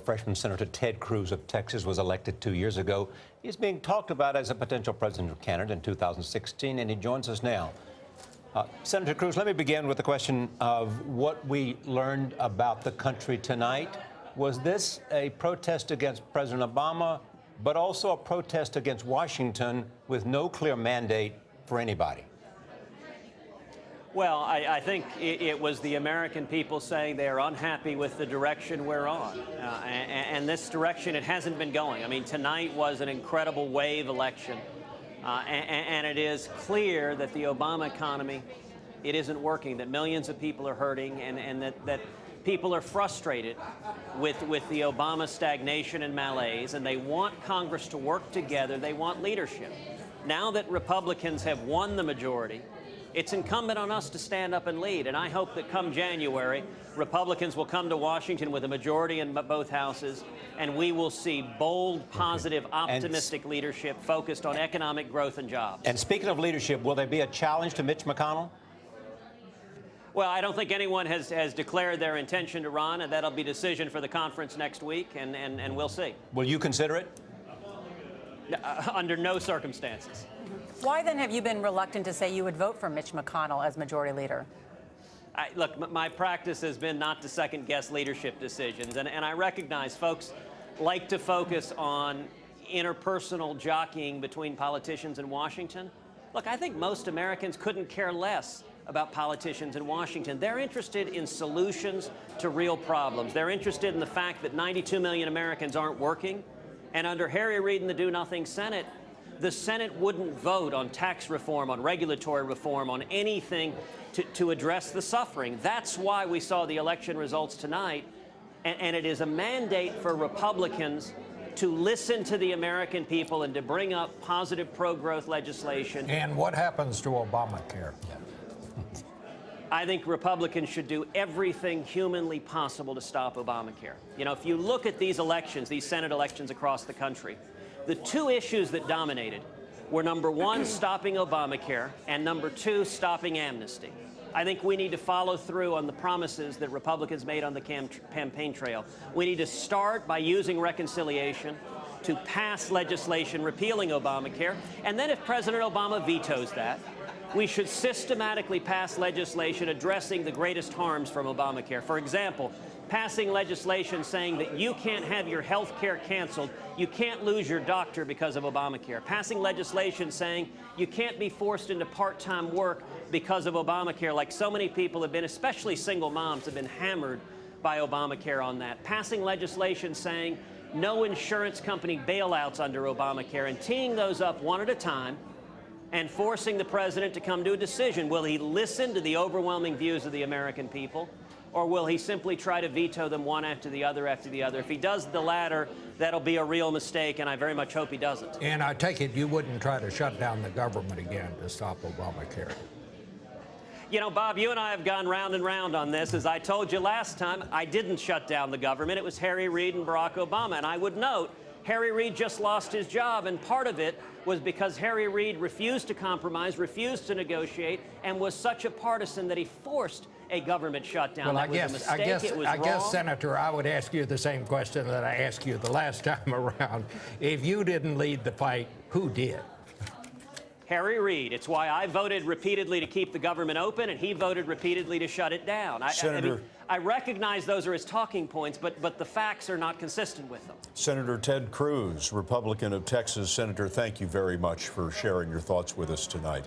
Freshman Senator Ted Cruz of Texas was elected 2 years ago. He's being talked about as a potential presidential candidate in 2016, and he joins us now. Senator Cruz, let me begin with the question of what we learned about the country tonight. Was this a protest against President Obama, but also a protest against Washington with no clear mandate for anybody? Well, I think it was the American people saying they are unhappy with the direction we're on. And this direction, it hasn't been going. I mean, tonight was an incredible wave election. And it is clear that the Obama economy, it isn't working, that millions of people are hurting, and that people are frustrated with the Obama stagnation and malaise, and they want Congress to work together. They want leadership. Now that Republicans have won the majority, it's incumbent on us to stand up and lead, and I hope that come January, Republicans will come to Washington with a majority in both houses, and we will see bold, positive, optimistic leadership focused on economic growth and jobs. And speaking of leadership, will there be a challenge to Mitch McConnell? Well, I don't think anyone has declared their intention to run, and that'll be a decision for the conference next week, and we'll see. Will you consider it? Under no circumstances. Why then have you been reluctant to say you would vote for Mitch McConnell as majority leader? Look, my practice has been not to second-guess leadership decisions, and I recognize folks like to focus on interpersonal jockeying between politicians in Washington. Look, I think most Americans couldn't care less about politicians in Washington. They're interested in solutions to real problems. They're interested in the fact that 92 million Americans aren't working, and under Harry Reid and the Do-Nothing Senate, the Senate wouldn't vote on tax reform, on regulatory reform, on anything to address the suffering. That's why we saw the election results tonight. And it is a mandate for Republicans to listen to the American people and to bring up positive pro-growth legislation. And what happens to Obamacare? I think Republicans should do everything humanly possible to stop Obamacare. You know, if you look at these elections, these Senate elections across the country, the two issues that dominated were, number one, stopping Obamacare, and number two, stopping amnesty. I think we need to follow through on the promises that Republicans made on the campaign trail. We need to start by using reconciliation to pass legislation repealing Obamacare, and then if President Obama vetoes that, we should systematically pass legislation addressing the greatest harms from Obamacare. For example, passing legislation saying that you can't have your health care canceled, you can't lose your doctor because of Obamacare. Passing legislation saying you can't be forced into part-time work because of Obamacare, like so many people have been, especially single moms, have been hammered by Obamacare on that. Passing legislation saying no insurance company bailouts under Obamacare, and teeing those up one at a time and forcing the president to come to a decision. Will he listen to the overwhelming views of the American people, or will he simply try to veto them one after the other after the other? If he does the latter, that'll be a real mistake, and I very much hope he doesn't. And I take it you wouldn't try to shut down the government again to stop Obamacare? You know, Bob, you and I have gone round and round on this. As I told you last time, I didn't shut down the government. It was Harry Reid and Barack Obama. And I would note, Harry Reid just lost his job, and part of it was because Harry Reid refused to compromise, refused to negotiate, and was such a partisan that he forced a government shutdown. Well, that was a mistake. I guess, Senator, I would ask you the same question that I asked you the last time around. If you didn't lead the fight, who did? Harry Reid. It's why I voted repeatedly to keep the government open, and he voted repeatedly to shut it down. I recognize those are his talking points, but the facts are not consistent with them. Senator Ted Cruz, Republican of Texas. Senator, thank you very much for sharing your thoughts with us tonight.